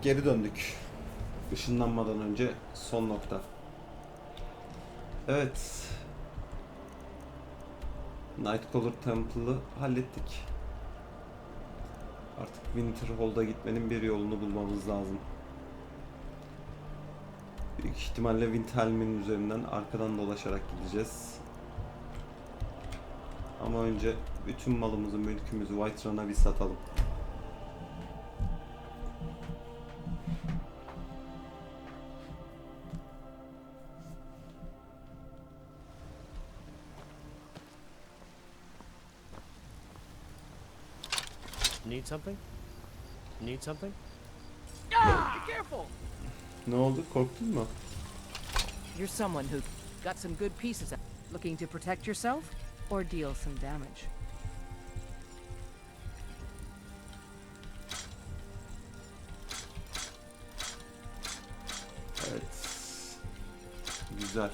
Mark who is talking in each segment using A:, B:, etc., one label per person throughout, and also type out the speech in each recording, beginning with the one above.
A: geri döndük. Işınlanmadan önce son nokta. Evet. Nightcaller Temple'ı hallettik. Artık Winterhold'a gitmenin bir yolunu bulmamız lazım. Büyük ihtimalle Windhelm'in üzerinden arkadan dolaşarak gideceğiz. Ama önce bütün malımızı, mülkümüzü Whiterun'a bir satalım.
B: Need something? Need something?
C: Be careful!
A: Ne oldu? Korktun mu?
C: You're someone who got some good pieces. Looking to protect yourself or deal some damage?
A: Evet. Güzel.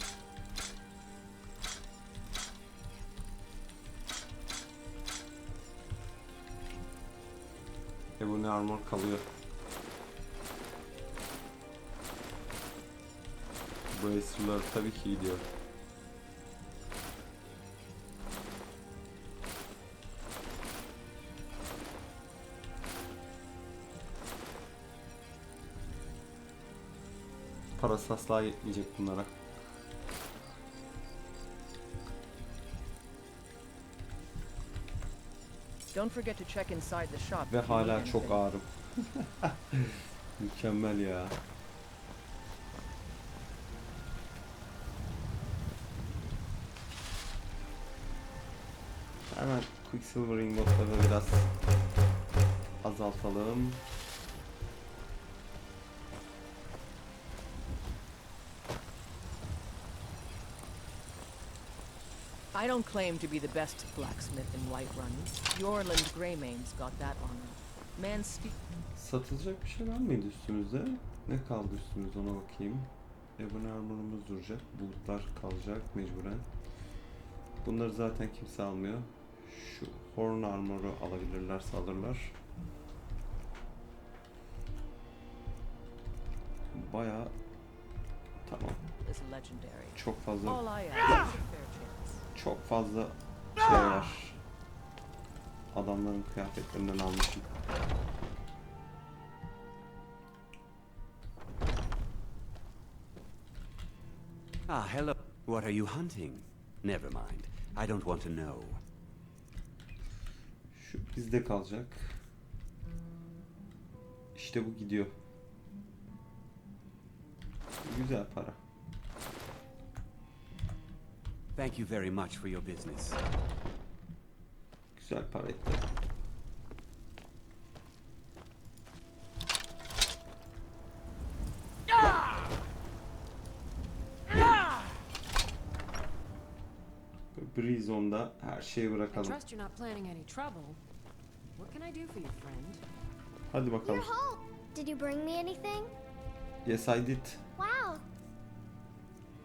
A: Bu ne armor kalıyor. Bracer'lar tabii ki gidiyor. Parası asla yetmeyecek bunlara.
C: Don't forget to check inside the shop.
A: Ve hala çok ağırım. Mükemmel ya. Hemen Quicksilver ingotları biraz azaltalım.
C: I don't claim to be the best blacksmith in Whiterun. Yorland Greymane's got that honor. Man speak.
A: Satılacak bir şey var mıydı üstümüzde? Ne kaldı üstümüzde ona bakayım. Ebony armorumuz duracak. Bulutlar kalacak mecburen. Bunları zaten kimse almıyor. Şu horn armoru alabilirlerse alırlar. Bayağı tamam. Çok fazla çok fazla şey var. Adamların kıyafetlerinden almışım.
D: Ah, hello. What are you hunting? Never mind. I don't want to know.
A: Şu bizde kalacak. İşte bu gidiyor. Güzel para.
D: Thank you very much for your business.
A: Güzel para etti. Breezone'da her şeyi bırakalım. Hadi bakalım.
E: Did you bring me anything?
A: Yes, I did.
E: Wow.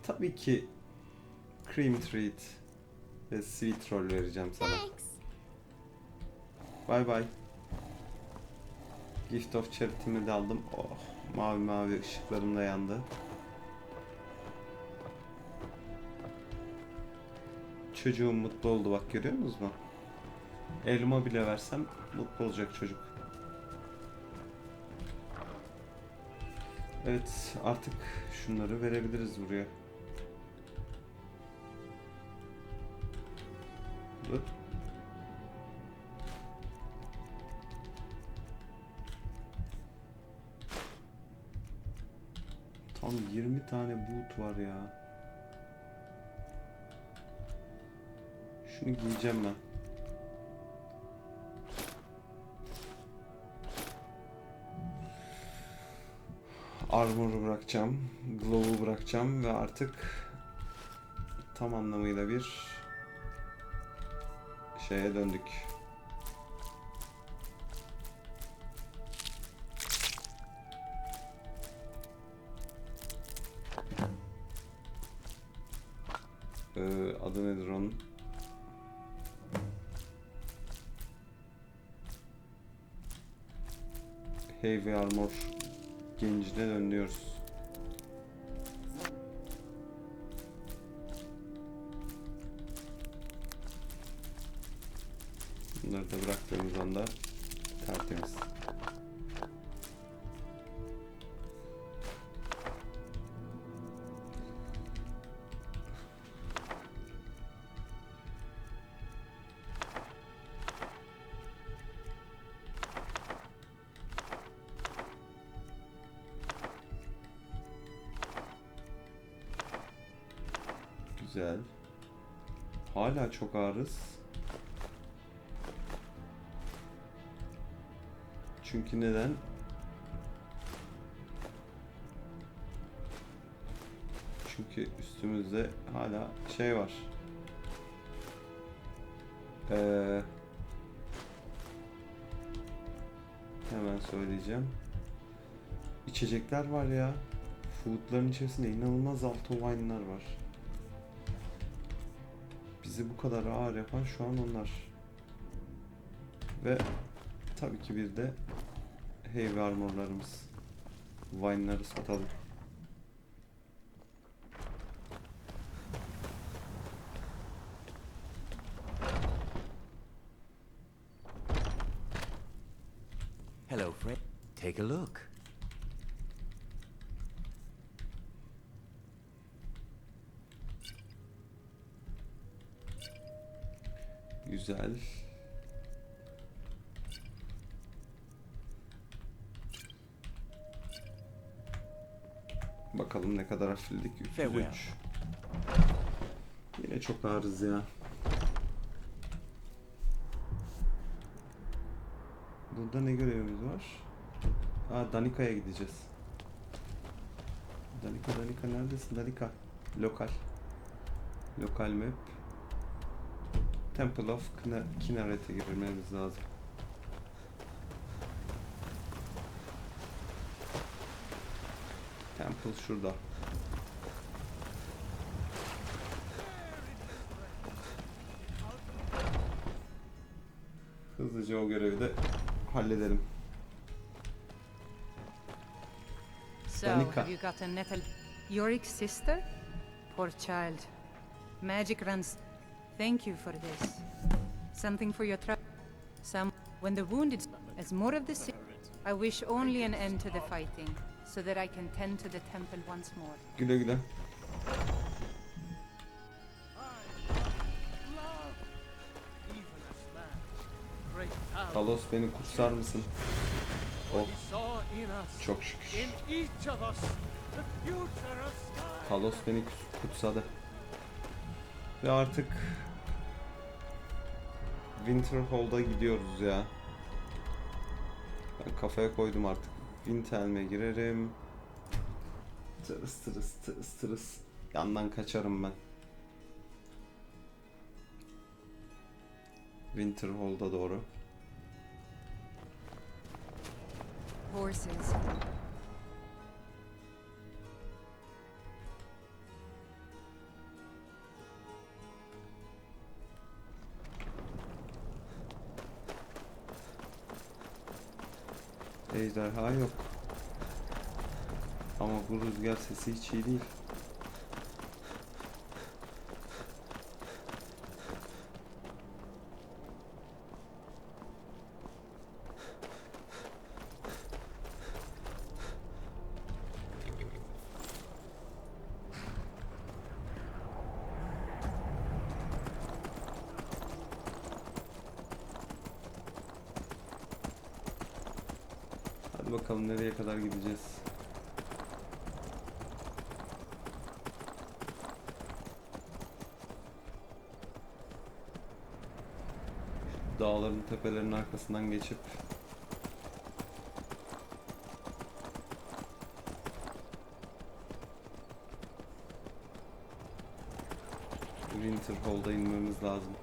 A: Tabii ki cream treat ve sweet roll vereceğim sana.
E: Thanks.
A: Bye bye. Gift of charity'mi de aldım. Oh, mavi mavi ışıklarım da yandı. Çocuğum mutlu oldu, bak görüyor musunuz mu? Elma bile versem mutlu olacak çocuk. Evet, artık şunları verebiliriz buraya. Dur. Tam 20 tane boot var ya. Şunu giyeceğim ben. Armor'u bırakacağım. Glow'u bırakacağım ve artık tam anlamıyla bir şeye döndük. Adı nedir onun? Heavy Armor gencine dönüyoruz. Bunları da bıraktığımız anda tertemiz. Güzel. Hala çok ağırız. Çünkü neden? Çünkü üstümüzde hala şey var. Hemen söyleyeceğim. İçecekler var ya. Food'ların içerisinde inanılmaz altı wine'lar var. Bizi bu kadar ağır yapan şu an onlar. Ve tabii ki bir de heavy armorlarımız. Wine'ları satalım.
D: Hello, Fred. Take a look.
A: Güzel. Bakalım ne kadar hafifledik. 303. Yine çok ağırız ya. Burada ne görevimiz var? Aa, Danika'ya gideceğiz. Danika neredesin? Danika. Lokal. Lokal map. Temple of Kinnaret'e girmemiz lazım. Temple şurada. Hızlıca o görevi de halledelim.
F: So,
A: Danica.
F: have you got a nettle? Yorick's sister? Poor child. Magic runs. Thank you for this. Something for your trouble. When the wounded, as more of the sick, I wish only an end to the fighting, so that I can tend to the temple once more.
A: Güle güle. Talos, beni kutsar mısın? Oh, çok şükür. Talos beni kutsadı. Ve artık Winterhold'a gidiyoruz ya. Ben kafaya koydum artık. Winterhelm'e girerim. Tırıs. Yandan kaçarım ben. Winterhold'a doğru.
F: Horses.
A: Ejderha yok. Ama bu rüzgar sesi hiç iyi değil. Hadi bakalım nereye kadar gideceğiz. Dağların tepelerinin arkasından geçip Winterhold'a inmemiz lazım.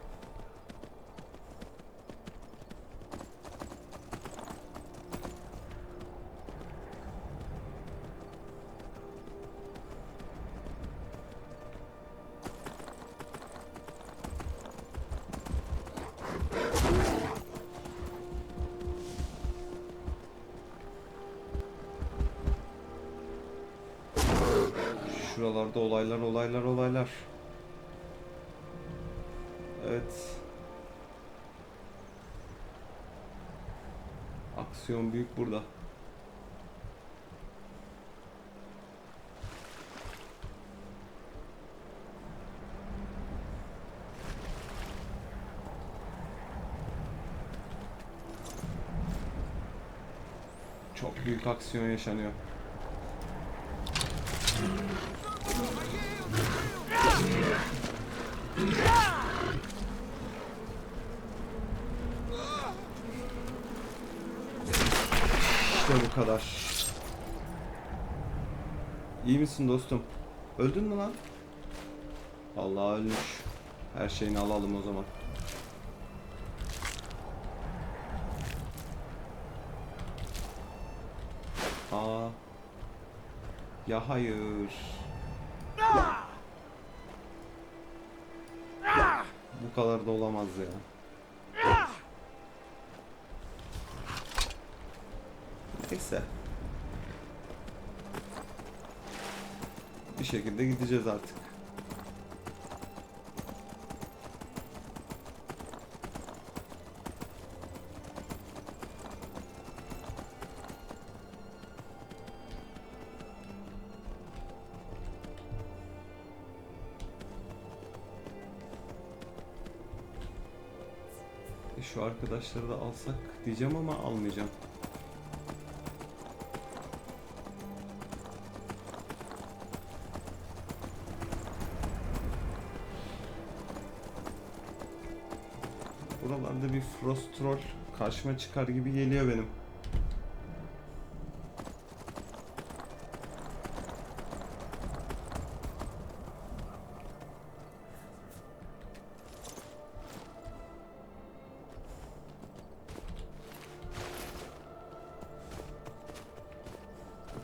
A: Şuralarda olaylar. Evet. Aksiyon büyük burada. Çok büyük aksiyon yaşanıyor. İşte bu kadar. İyi misin dostum? Öldün mü lan? Allah ölmüş. Her şeyini alalım o zaman. Aa. Ya hayır. Bu kadar da olamaz ya. Neyse. Bir şekilde gideceğiz artık. Şu arkadaşları da alsak diyeceğim ama almayacağım. Buralarda bir frost troll karşıma çıkar gibi geliyor benim.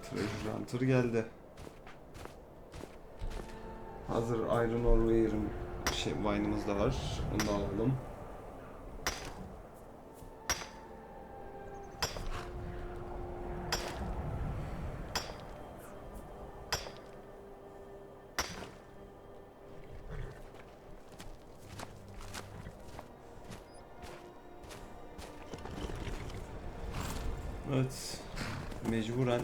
A: Treasure Hunter geldi. Hazır Iron Ore wine'ımız da var. Onu da alalım. Evet. Mecburen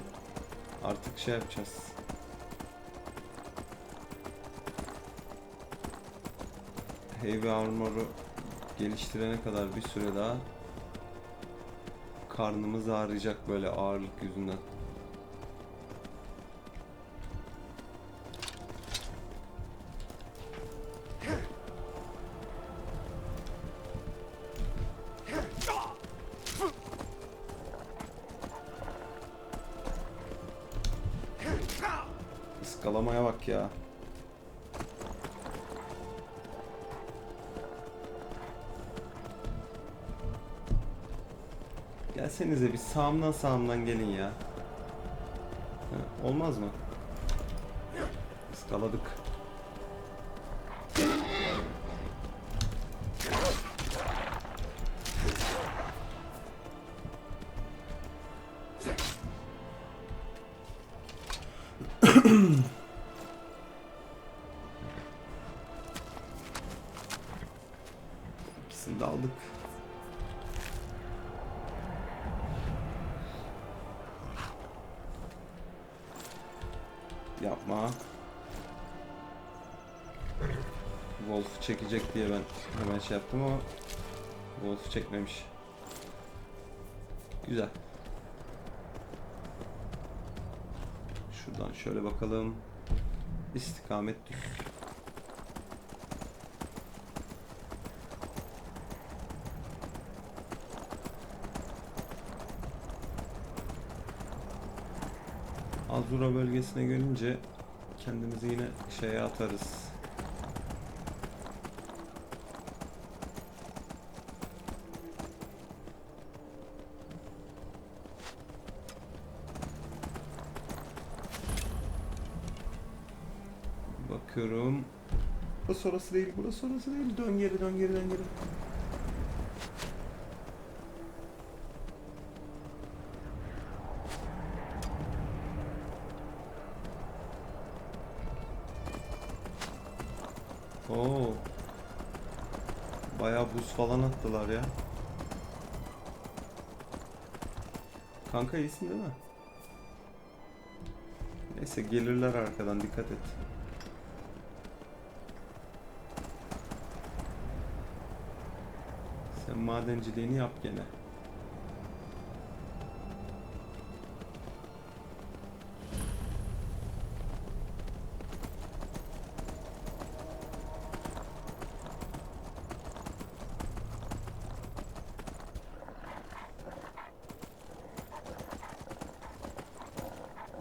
A: artık şey yapacağız. Heavy Armor'u geliştirene kadar bir süre daha karnımız ağrıyacak böyle ağırlık yüzünden. Iskalamaya bak ya. Gelsenize bir sağımdan gelin ya. Ha, olmaz mı? Iskaladık. İkisini de aldık. Yapma. Wolf çekecek diye ben hemen şey yaptım ama Wolf çekmemiş. Güzel. Şuradan şöyle bakalım. İstikamet düz. Azura bölgesine gelince kendimizi yine şeye atarız. Bakıyorum. Burası orası değil, burası orası değil. Dön geri. Oo. Bayağı buz falan attılar ya. Kanka iyisin değil mi? Neyse gelirler arkadan, dikkat et. Sen madenciliğini yap gene.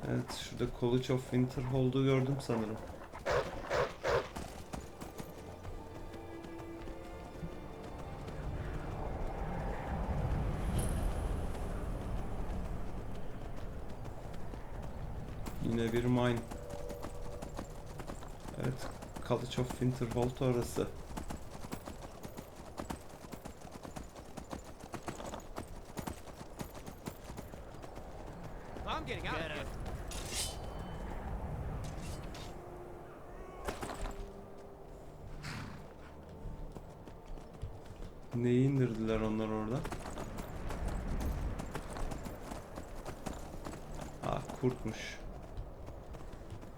A: Evet, şurada College of Winterhold'u gördüm sanırım. Yine bir mine. Evet, College of Winterhold orası.
B: I'm getting out of here.
A: Neyi indirdiler onlar orada? Ah, kurtmuş.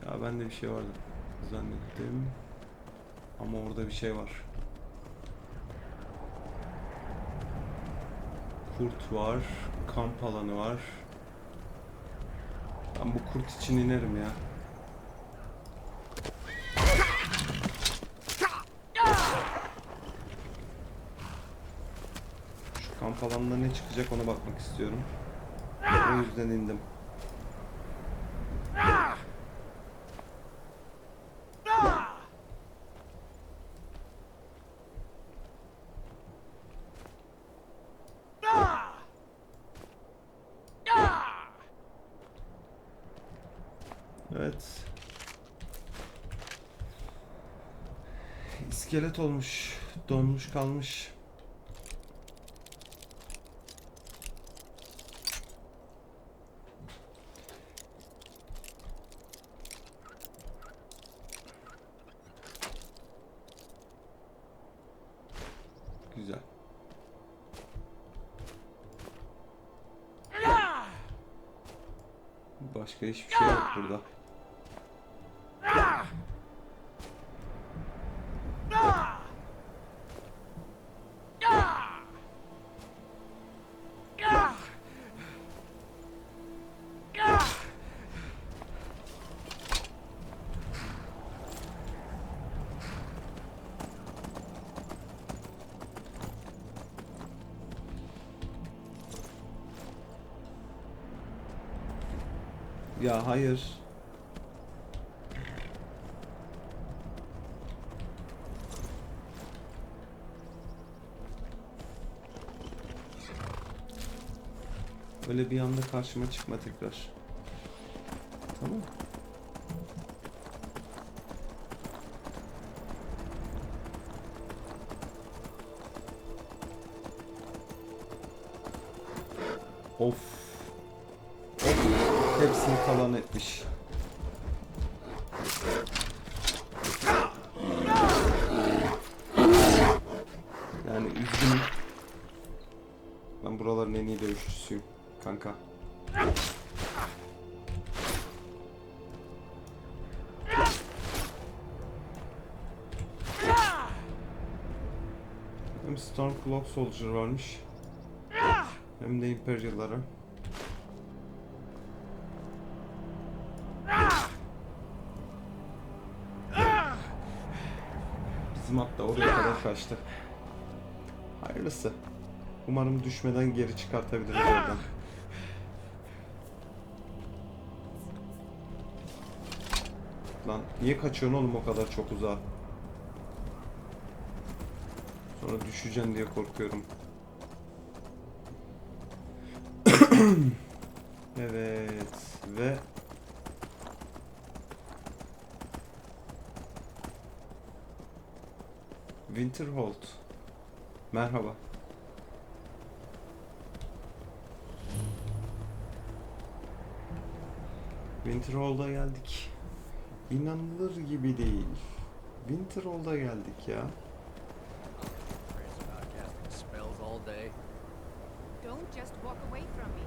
A: Ya bende bir şey vardı zannettim. Ama orada bir şey var. Kurt var. Kamp alanı var. Ben bu kurt için inerim ya. Şu kamp alanında ne çıkacak ona bakmak istiyorum. O yüzden indim. Evet. İskelet olmuş. Donmuş kalmış. Güzel. Başka hiçbir şey yok burada. Ya hayır. Öyle bir anda karşıma çıkma tekrar. Tamam. Of. Hepsini talan etmiş. Yani üzgünüm. Ben buraların en iyi dövüşçüsüyüm kanka. Hem Stormcloak Soldier varmış. Hem de Imperial'lara. Bizim at da oraya kadar kaçtı. Hayırlısı. Umarım düşmeden geri çıkartabiliriz oradan. Lan niye kaçıyorsun oğlum o kadar çok uzağa? Sonra düşeceğim diye korkuyorum. Evet ve Winterhold. Merhaba. Winterhold'a geldik. İnanılır gibi değil. Winterhold'a geldik ya.
B: Crazy about casting spells all day.
F: Don't just walk away from me.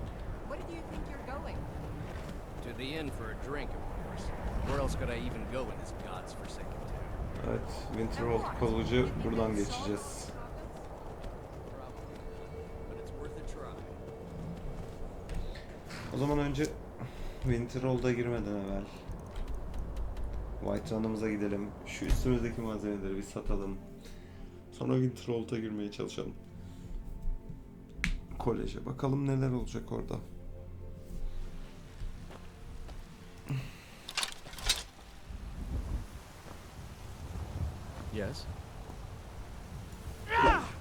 F: Where do you think you're going?
B: To the inn for a drink, of course. Where else could I even go in this god's forsaken town?
A: Evet, Winterhold kalıcı buradan geçeceğiz.
B: Probably. But it's worth a try.
A: O zaman önce Winterhold'a girmeden evvel White Run'ımıza gidelim. Şu üstümüzdeki malzemeleri bir satalım. Sonra Winterhold'a girmeye çalışalım. Koleje bakalım neler olacak orada.
B: Yes?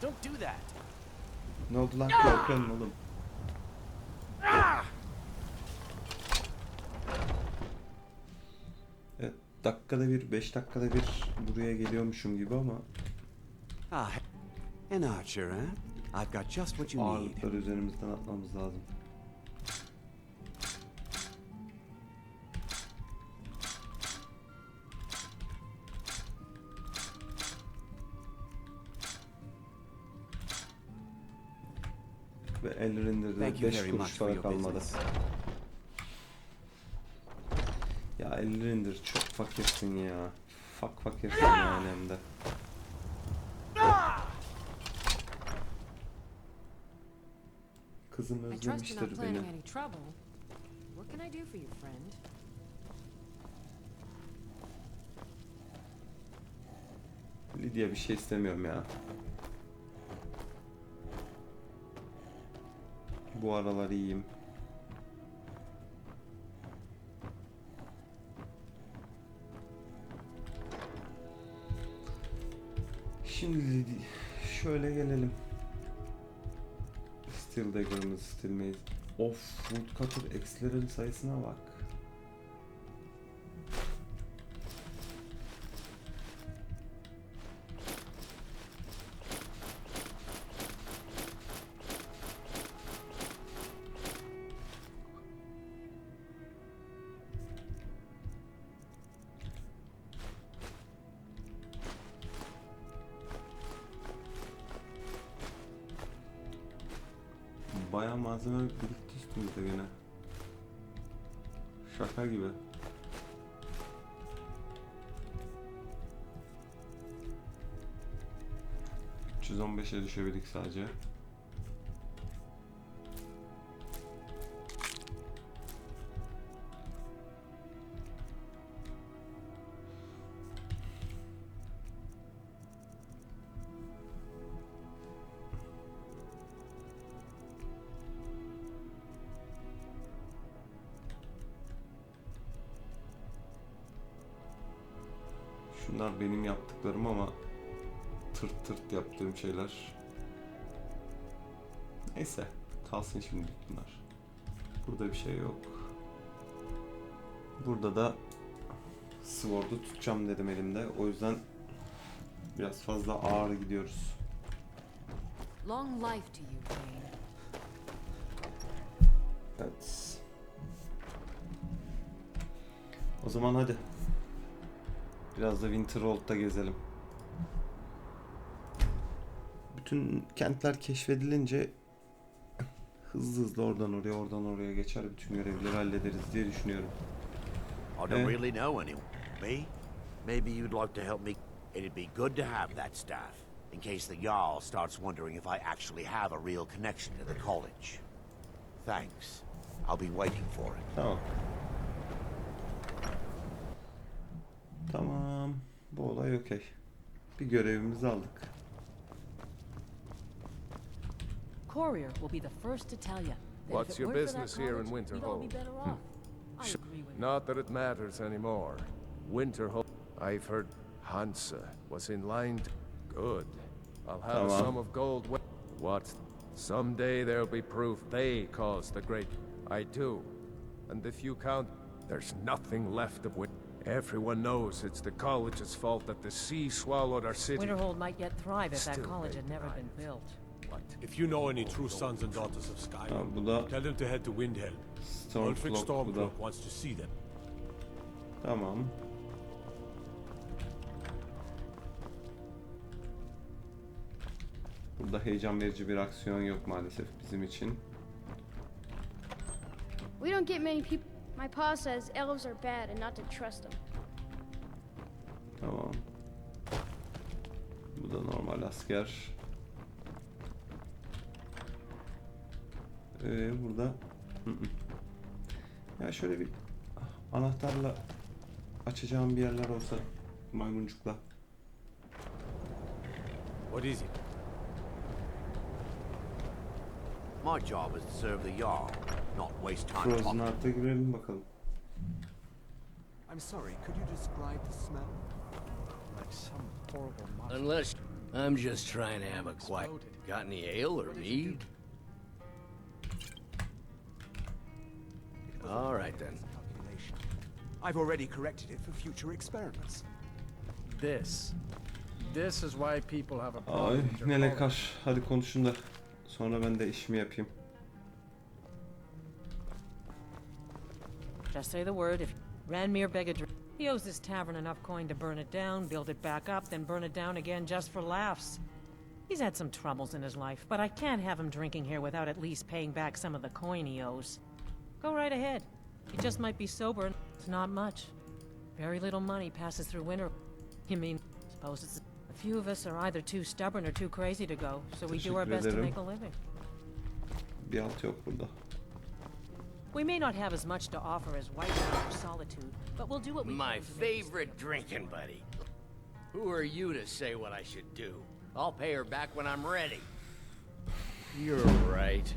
B: Don't do that!
A: Ne oldu lan? Korkuyorum oğlum. Evet, dakikada bir, 5 dakikada bir buraya geliyormuşum gibi ama
D: Ah, an archer, eh? I've got just what you need.
A: ağırlıkları üzerimizden atmamız lazım. Ve Elrinder'de
D: Thank you
A: 5
D: very
A: kuruş
D: much for
A: para
D: your
A: kalmadı.
D: business.
A: Ya Elrinder çok fakirsin ya. Fakirsin yani hem de. Kızım
G: I trust you're not
A: özlemiştir beni.
G: planning any trouble. What can I do for you, friend?
A: Lydia bir şey istemiyorum ya. Bu aralar iyiyim. Şimdi şöyle gelelim. Steel Dagger'ımız, Steel Mace. Of, Woodcutter X'lerin sayısına bak. Bayağı malzeme birikti üstümüzde gene. Şaka gibi. ...315'e düşebildik sadece. Şunlar benim yaptıklarım ama tırt tırt yaptığım şeyler. Neyse, kalsın şimdi bunlar. Burada bir şey yok. Burada da Sword'u tutacağım dedim elimde. O yüzden biraz fazla ağır gidiyoruz.
G: Long life to you, Wayne.
A: Evet. O zaman hadi. Biraz da Winterhold'da gezelim. Bütün kentler keşfedilince hızlı hızlı oradan oraya geçer, bütün görevleri hallederiz diye düşünüyorum.
H: I don't really know anyone. Me? Maybe you'd like to help me. It'd be good to have that staff, in case the Jarl starts wondering if I actually have a real connection to the college. Thanks. I'll be waiting for it.
A: Tamam. Tamam. Bu olay okey. Bir görevimizi aldık.
C: Courier will be the first to tell you.
I: What's your business here in Winterhold?
C: I agree with you.
I: Not that it matters anymore. Winterhold. I've heard Hansa was in line. Good. I'll have a
A: Tamam.
I: sum of gold. What? Someday there'll be proof they caused the great. I do. And if you count, there's nothing left of Win. Everyone knows it's the college's fault that the sea swallowed our city.
C: Winterhold might yet thrive if that
I: Still
C: college
I: they
C: had never been
I: thrive.
C: built.
I: What?
J: If you know any true sons and daughters of
A: Ha,
J: Skyrim,
A: bu da
J: tell them to head to Windhelm. Ulfric
A: Stormcloak, bu da.
J: Stormcloak wants to see them.
A: Tamam. Burada heyecan verici bir aksiyon yok maalesef bizim için.
E: We don't get many people. My pa says elves are bad and not to trust them.
A: Tamam. Bu da normal asker. Burada ya şöyle bir anahtarla açacağım bir yerler olsa maymuncukla.
J: What is it?
H: My job is to serve the Jarl, not waste time
A: Frozen
H: talking.
A: Heart'a girelim bakalım.
K: I'm sorry, could you describe the smell? Like some horrible monster.
B: Unless I'm just trying to have a quiet. Got any ale or mead? All right then.
K: Calculation. I've already corrected it for future experiments.
L: This is why people have a
A: Ay
L: problem with your
A: ne
L: college.
A: lekar. Hadi konuşun da sonra ben de işimi yapayım.
C: Just say the word if Ranmir beg a drink. He owes this tavern enough coin to burn it down, build it back up, then burn it down again just for laughs. He's had some troubles in his life, but I can't have him drinking here without at least paying back some of the coin he owes. Go right ahead. He just might be sober. It's not much. Very little money passes through winter. You mean, suppose it's... A few of us are either too stubborn or too crazy to go, so we do our
A: Teşekkür
C: best to
A: ederim.
C: make a living.
A: Bir alt yok burada.
C: We may not have as much to offer as White Round or Solitude, but we'll do what we
B: My
C: can to make this
B: favorite drinking buddy. Who are you to say what I should do? I'll pay her back when I'm ready. You're right.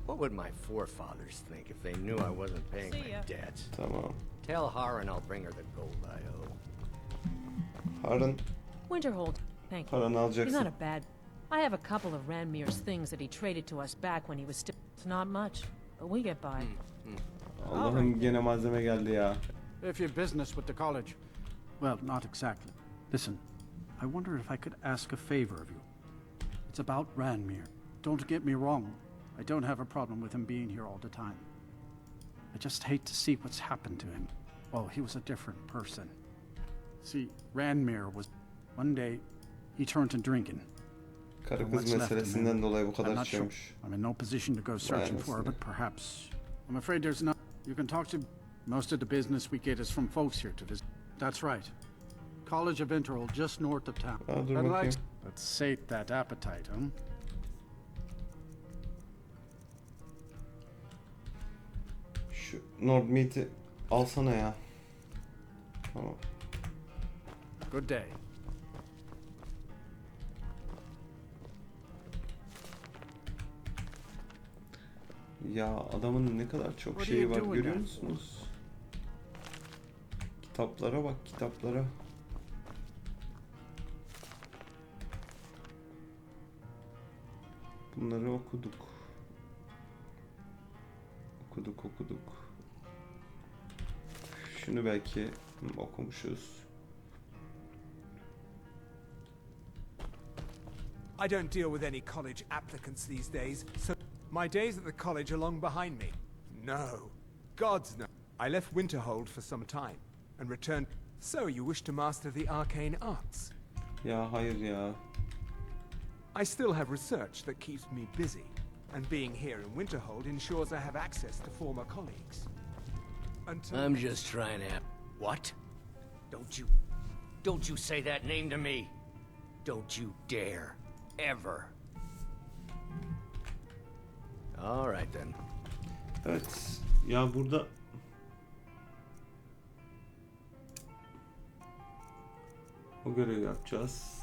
B: What would my forefathers think if they knew I wasn't paying
C: See
B: my
C: ya.
B: debts?
A: Tamam.
B: Tell Harren I'll bring her the gold I owe.
A: Harun
C: Winterhold, thank you.
A: paranı
C: He's not
A: alacaksın.
C: a bad... I have a couple of Ranmir's things that he traded to us back when he was still... It's not much, but we get by.
A: Allah'ım gene malzeme geldi ya.
L: If you're business with the college.
M: Well, not exactly. Listen, I wonder if I could ask a favor of you. It's about Ranmir. Don't get me wrong. I don't have a problem with him being here all the time. I just hate to see what's happened to him. Well, he was a different person. See, Ranmir was... One day, he turned to drinking.
A: Karı
M: And
A: kız
M: what's left of
A: meselesinden
M: him,
A: dolayı bu
M: I'm
A: kadar
M: not sure.
A: içiyormuş.
M: I'm in no position to go searching for her, but perhaps... I'm afraid there's not... You can talk to... Most of the business we get is from folks here to visit. That's right. College of Interhold, just north of town.
A: Aa, dur
M: I'd
A: bakayım.
M: like... Let's sate that appetite, huh?
A: Şu Nordmeat'i alsana ya. Tamam.
L: Good day.
A: Ya adamın ne kadar çok
L: What are
A: şeyi
L: you
A: var
L: doing
A: görüyor
L: there?
A: musunuz? Kitaplara bak, kitaplara. Bunları okuduk. Okuduk. Şunu belki okumuşuz.
K: I don't deal with any college applicants these days, so my days at the college are long behind me. No. Gods no. I left Winterhold for some time and returned. So you wish to master the arcane arts?
A: Ya hayır ya.
K: I still have research that keeps me busy, and being here in Winterhold ensures I have access to former colleagues. Until
B: I'm just trying to have... What? Don't you say that name to me. Don't you dare. Ever. All right then.
A: Evet. Ya burada o görevi yapacağız.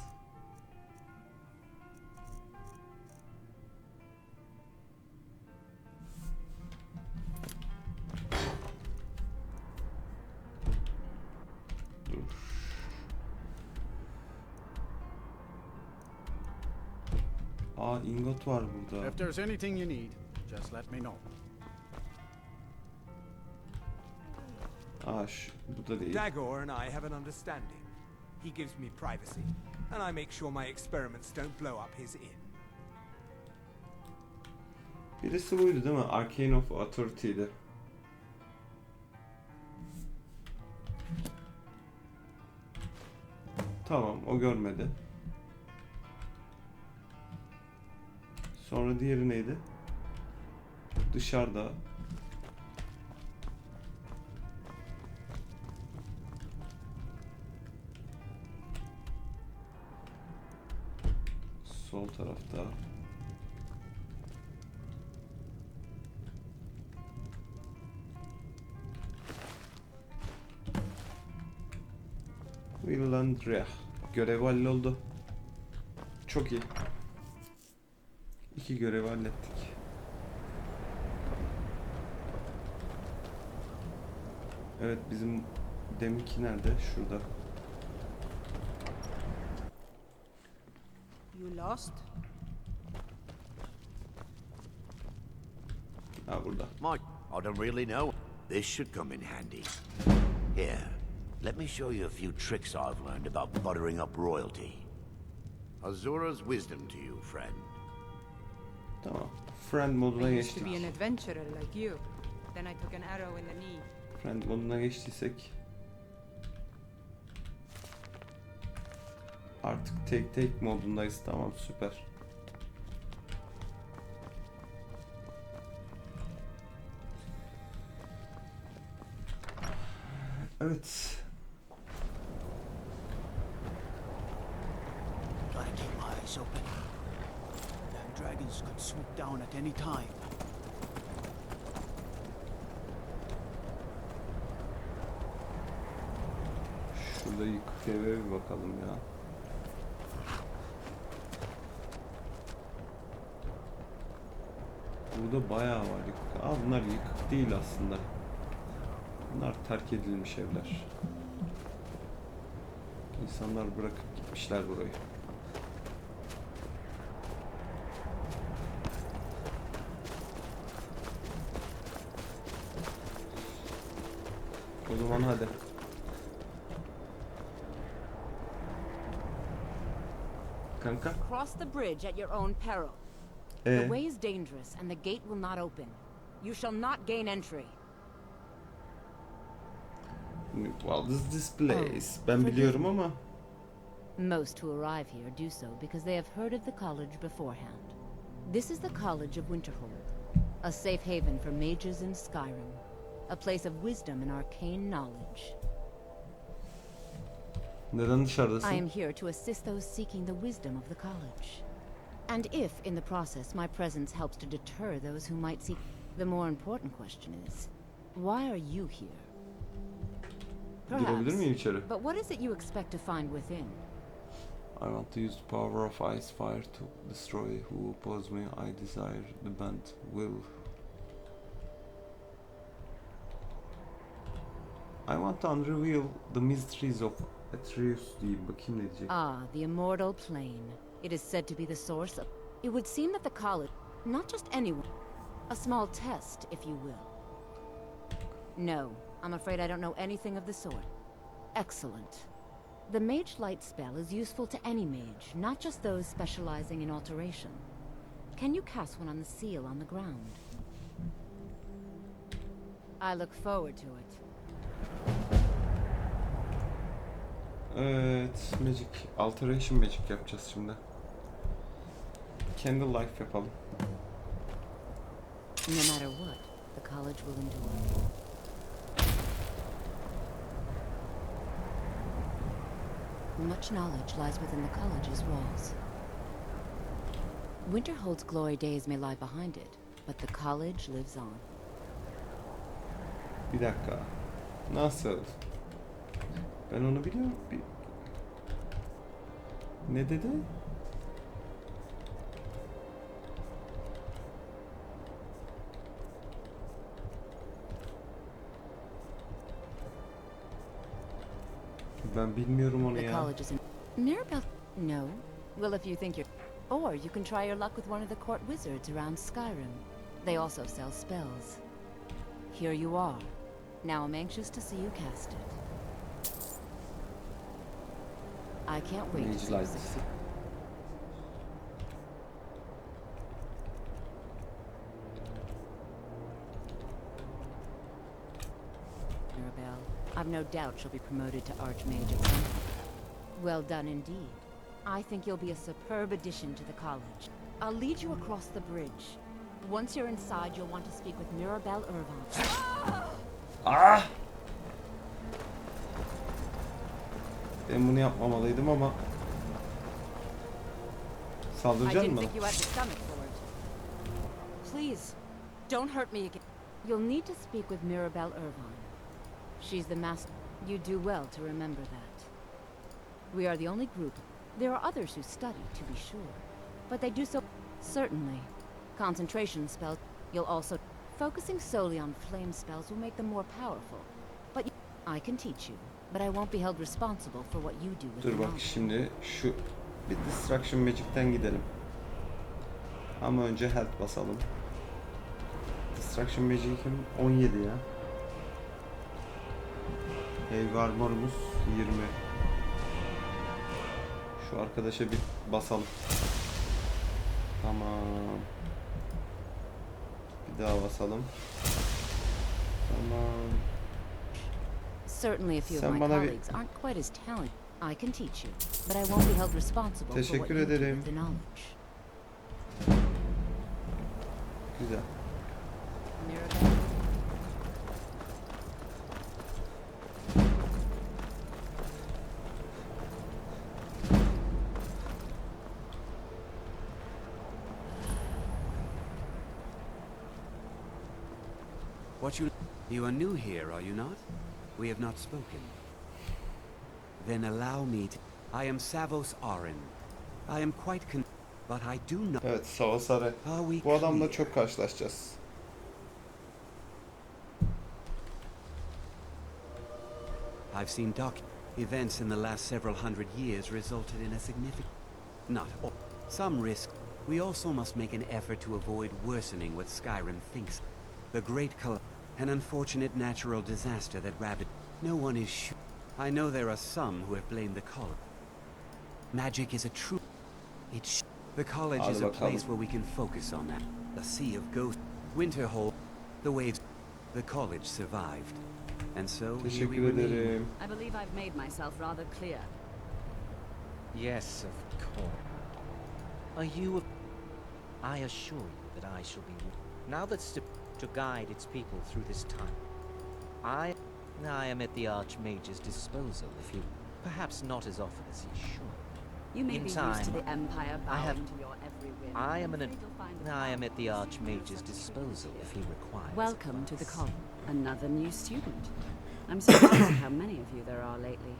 A: Dur. Aa ingot var burada.
M: If there's anything you need, just let me know.
A: Aa bu da değil.
K: Dagor and I have an understanding. He gives me privacy, and I make sure my experiments don't blow up his inn.
A: Birisi buydu değil mi? Arcane of Authority'di. Tamam, o görmedi. Sonra diğeri neydi? Dışarıda. Sol tarafta. Villandria. Görev halloldu. Çok iyi. 2 görevi hallettik. Evet, bizim deminki nerede? Şurada.
F: You lost?
A: Ha, burada.
H: Mike, I don't really know. This should come in handy. Here, let me show you a few tricks I've learned about buttering up royalty. Azura's wisdom to you, friend.
A: Tamam. Friend moduna
F: I used to be
A: geçtik.
F: an adventurer like you. Then I took an arrow in the knee.
A: Friend moduna geçtiysek artık tek modundayız. Tamam, süper. Evet.
M: Gotta keep my eyes open. Damn dragons could swoop down at any time.
A: Şurada yıkık eve bir bakalım ya. Burada bayağı var yıkık. Aa, bunlar yıkık değil aslında. Bunlar terk edilmiş evler. İnsanlar bırakıp gitmişler burayı. O zaman hadi. Kanka.
G: Cross the bridge at your own peril. The way is dangerous and the gate will not open. You shall not gain entry.
A: Well, this place. Ben biliyorum ama.
G: Most who arrive here do so because they have heard of the college beforehand. This is the College of Winterhold, a safe haven for mages in Skyrim, a place of wisdom and arcane knowledge.
A: Neden dışarıdasın?
G: I am here to assist those seeking the wisdom of the college. And if, in the process, my presence helps to deter those who might seek... The more important question is, why are you here?
A: Girebilir miyim içeri?
G: But what is it you expect to find within?
A: I want to use the power of ice fire to destroy who oppose me. I desire the band will. I want to unreveal the mysteries of Atreus diyeyim, bakayım ne diyecek.
G: Ah, the immortal plane. It is said to be the source of... It would seem that the college... Not just anyone. A small test, if you will. No, I'm afraid I don't know anything of the sort. Excellent. The Mage Light spell is useful to any mage, not just those specializing in alteration. Can you cast one on the seal on the ground? I look forward to it.
A: Evet, magic, alteration magic yapacağız şimdi. Candle life yapalım.
G: No matter what, the college will endure. Much knowledge lies within the college's walls. Winterhold's glory days may lie behind it, but the college lives on.
A: Bir dakika. Nasıl? Ben onu biliyorum. Ne dedi? Ben bilmiyorum onu
G: The
A: ya.
G: college is in Mirabelle. No. Well, if you think you're... Or you can try your luck with one of the court wizards around Skyrim. They also sell spells. Here you are. Now I'm anxious to see you cast it. I can't wait to see you succeed. Mirabelle, I've no doubt she'll be promoted to Archmage at some point. Well done indeed. I think you'll be a superb addition to the college. I'll lead you across the bridge. Once you're inside, you'll want to speak with Mirabelle Irvine.
A: Ah! Ben bunu yapmamalıydım ama.
G: I
A: Saldıracak
G: didn't
A: mı?
G: think you had the stomach for it. Please, don't hurt me again. You'll need to speak with Mirabelle Irvine. She's the master. You do well to remember that. We are the only group. There are others who study, to be sure. But they do so... Certainly. Concentration spells. You'll also... Focusing solely on flame spells will make them more powerful. But I can teach you. But I won't be held responsible for what you do with
A: Dur
G: the
A: bak
G: knowledge.
A: şimdi şu bir Distraction Magic'ten gidelim. Ama önce Health basalım. Distraction Magic'im 17 ya. Heavy Armor'umuz 20. Şu arkadaşa bir basalım. Tamam. Bir daha basalım. Tamam.
G: Certainly a few of my colleagues aren't quite as talented. I can teach you, but I won't be held responsible for what you do with the knowledge.
A: Güzel.
G: Mirabelle.
D: What you are new here, are you not? We have not spoken. Then allow me to... I am Savos Arin. I am quite but I do not...
A: Evet, Savos Arin. Bu adamla çok karşılaşacağız.
D: I've seen events in the last several hundred years resulted in a significant... Not all. Some risk. We also must make an effort to avoid worsening what Skyrim thinks. The Great an unfortunate natural disaster that ravaged... No one is sure. I know there are some who have blamed the college. Magic is a true... The college is a place where we can focus on that. A sea of ghosts. Winterhold. The waves. The college survived. And so here we remain.
N: I believe I've made myself rather clear.
O: Yes, of course. Are you... I assure you that I shall be... Now that's to guide its people through this time. I am at the Archmage's disposal, if you... Perhaps not as often as he should.
N: You may be used to the Empire bowing to your every whim.
O: I am at the Archmage's disposal if he requires.
N: Welcome to the college. Another new student. I'm surprised at how many of you there are lately.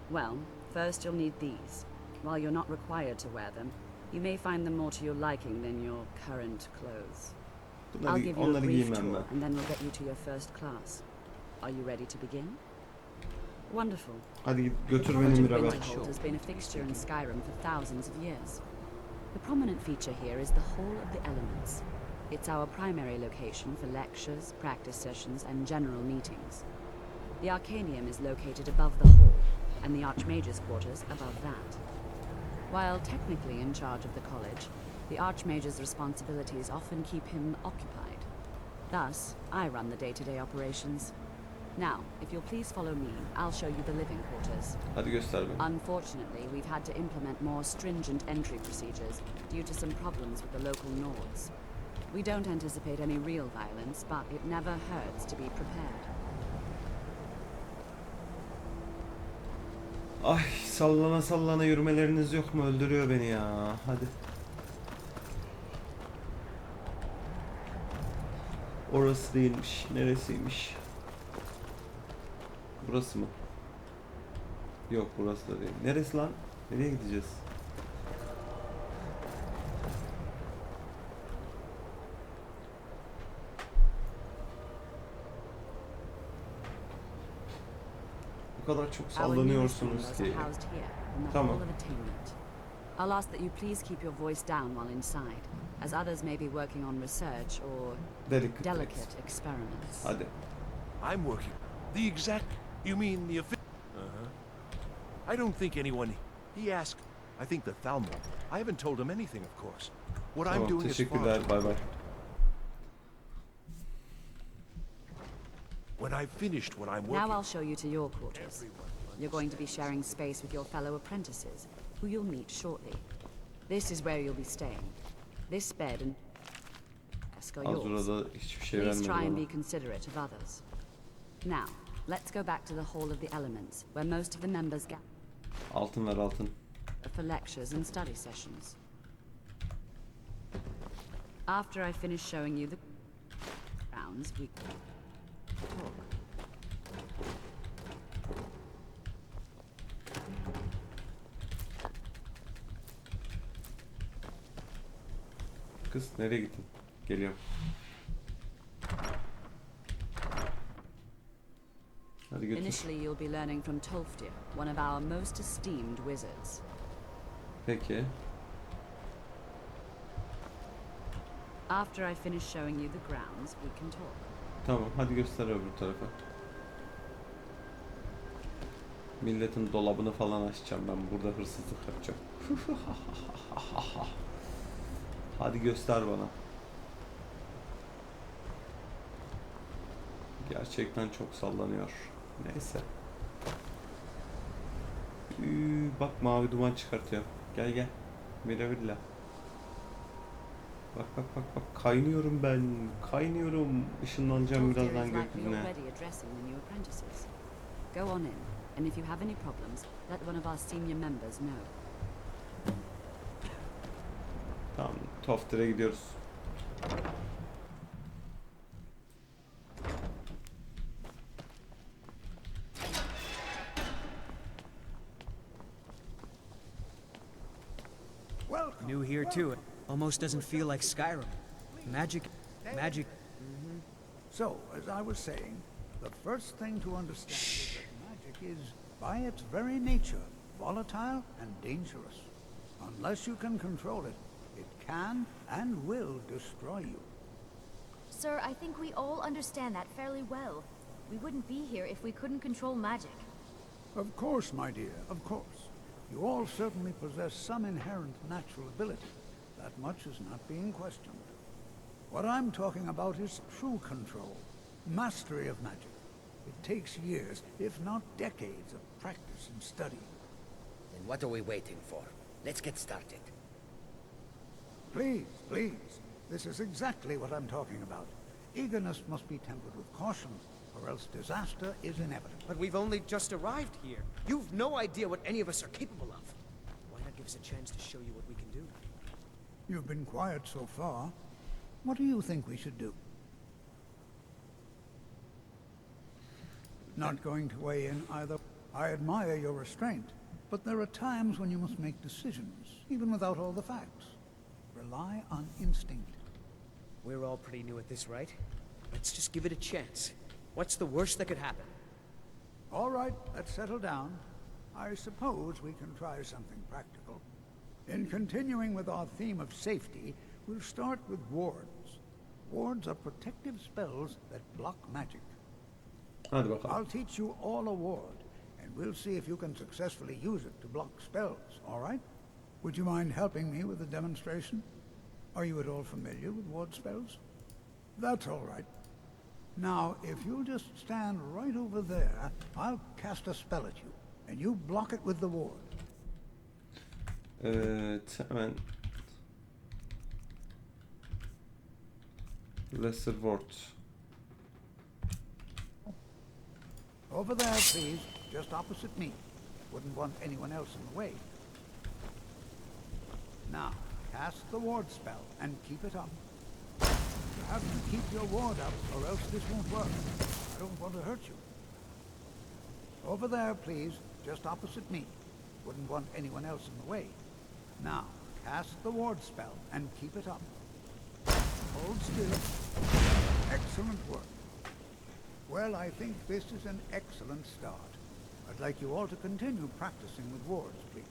N: Well, first you'll need these. While you're not required to wear them, you may find them more to your liking than your current clothes. I'll give you a brief tour, and then we'll get you to your first class. Are you ready to begin? Wonderful.
A: Hadi götür beni Mirabelle.
N: Winterhold has been a fixture in Skyrim for thousands of years. The prominent feature here is the Hall of the Elements. It's our primary location for lectures, practice sessions, and general meetings. The Arcanium is located above the hall, and the Archmage's quarters above that. While technically in charge of the college, the Archmage's responsibilities often keep him occupied. Thus, I run the day-to-day operations. Now, if you'll please follow me, I'll show you the living quarters.
A: Hadi göster beni.
N: Unfortunately, we've had to implement more stringent entry procedures due to some problems with the local Nords. We don't anticipate any real violence, but it never hurts to be prepared.
A: Ay, sallana sallana yürümeleriniz yok mu? Öldürüyor beni ya. Hadi. Orası değilmiş. Neresiymiş? Burası mı? Yok, burası da değil. Neresi lan? Nereye gideceğiz? Bu kadar çok sallanıyorsunuz ki. Tamam.
N: I'll ask that you please keep your voice down while inside, as others may be working on research or delicate experiments.
A: Hadi.
J: I'm working. The exact... You mean the official... Uh-huh. I don't think anyone... He asked... I think the Thalmor. I haven't told him anything, of course. What I'm doing is
A: teşekkürler. Bye bye.
J: When I've finished what I'm working...
N: Now I'll show you to your quarters. You're going to be sharing space with your fellow apprentices, who you'll meet shortly. This is where you'll be staying. This bed and desk are yours.
A: Azura'da hiçbir şey
N: Please try and
A: vermedi
N: be
A: bana.
N: considerate of others. Now, let's go back to the Hall of the Elements, where most of the members gather
A: Altın ver altın.
N: for lectures and study sessions. After I finish showing you the grounds, we talk.
A: Kız nereye gittin? Geliyorum. Hadi götür.
N: Initially, you'll be learning from Tolfdir, one of our most esteemed wizards.
A: Peki.
N: After I finish showing you the grounds, we can talk.
A: Tamam hadi göster öbür tarafa. Milletin dolabını falan açacağım ben. Burada hırsızlık yapacağım. Hadi göster bana. Gerçekten çok sallanıyor. Neyse. Bak mavi duman çıkartıyor. Gel gel. Miravilla. Bak bak bak bak. Kaynıyorum ben. Kaynıyorum. Işınlanacağım
N: Tolfdir
A: birazdan
N: is likely
A: gökyüzüne.
N: already addressing the new apprentices. Go on in, and if you have any problems, let one of our senior members know.
A: Tamam. Toftir'e gidiyoruz.
P: New here too. It almost doesn't feel like Skyrim. Magic.
Q: So, as I was saying, the first thing to understand is that magic is, by its very nature, volatile and dangerous. Unless you can control it, it can and will destroy you.
R: Sir, I think we all understand that fairly well. We wouldn't be here if we couldn't control magic.
Q: Of course, my dear, of course. You all certainly possess some inherent natural ability. That much is not being questioned. What I'm talking about is true control, mastery of magic. It takes years, if not decades, of practice and study.
B: Then what are we waiting for? Let's get started.
Q: Please, please. This is exactly what I'm talking about. Eagerness must be tempered with caution, or else disaster is inevitable.
P: But we've only just arrived here. You've no idea what any of us are capable of. Why not give us a chance to show you what we can do?
Q: You've been quiet so far. What do you think we should do? Not going to weigh in either. I admire your restraint, but there are times when you must make decisions, even without all the facts. Rely on instinct.
P: We're all pretty new at this, right? Let's just give it a chance. What's the worst that could happen?
Q: All right, let's settle down. I suppose we can try something practical. In continuing with our theme of safety, we'll start with wards. Wards are protective spells that block magic.
A: Hadi bakalım.
Q: I'll teach you all a ward, and we'll see if you can successfully use it to block spells, all right? Would you mind helping me with the demonstration? Are you at all familiar with ward spells? That's all right. Now, if you'll just stand right over there, I'll cast a spell at you, and you block it with the ward.
A: Hemen Lesser Ward.
Q: Over there, please, just opposite me. Wouldn't want anyone else in the way. Now, cast the ward spell and keep it up. You have to keep your ward up, or else this won't work. I don't want to hurt you. Over there, please, just opposite me. Wouldn't want anyone else in the way. Now, cast the ward spell and keep it up. Hold still. Excellent work. Well, I think this is an excellent start. I'd like you all to continue practicing with wards, please.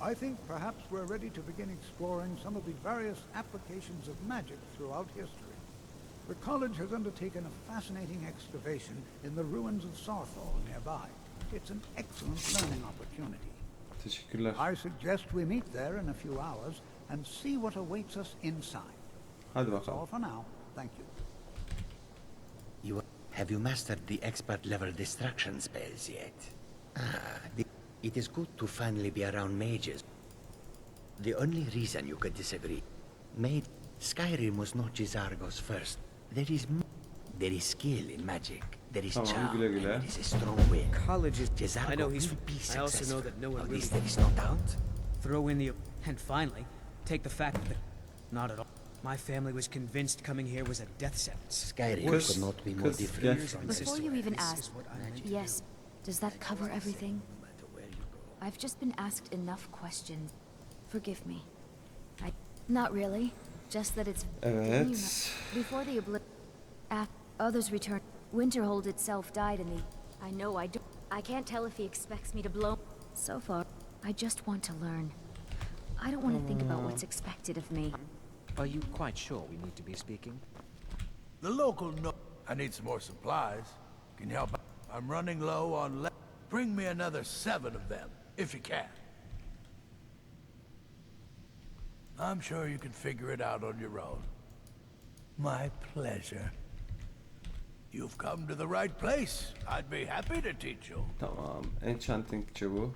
Q: I think perhaps we're ready to begin exploring some of the various applications of magic throughout history. The college has undertaken a fascinating excavation in the ruins of Sarthal nearby. It's an excellent learning opportunity.
A: Teşekkürler.
Q: I suggest we meet there in a few hours and see what awaits us inside.
A: Hadi
Q: That's all
A: bakalım.
Q: for now. Thank you.
B: Have you mastered the expert level destruction spells yet? It is good to finally be around mages. The only reason you could disagree
S: made. Skyrim was not Jizargo's first. There is skill in magic. There is
A: Tamam,
S: charm.
A: güle güle.
S: And it is a strong will.
P: Colleges.
S: Jizargo
P: I know he's.
S: will be
P: I
S: successful.
P: also know that no one
S: Of
P: really.
S: this there is no doubt.
P: Throw in the and finally, take the fact that not at all. My family was convinced coming here was a death sentence.
S: Skyrim could not be more different from
R: Before you even
P: This
R: ask,
P: is what I meant.
R: yes, does that cover everything? I've just been asked enough questions. Forgive me. Not really. Just that it's...
A: Evet.
R: Before the others returned, Winterhold itself died in the... I know I don't... I can't tell if he expects me to blow... So far, I just want to learn. I don't want to think about what's expected of me.
O: Are you quite sure we need to be speaking?
Q: The local I need some more supplies. Can you help? I'm running low on Bring me another 7 of them, if you can. I'm sure you can figure it out on your own. My pleasure. You've come to the right place. I'd be happy to teach you.
A: Tamam. Enchanting çubuğu.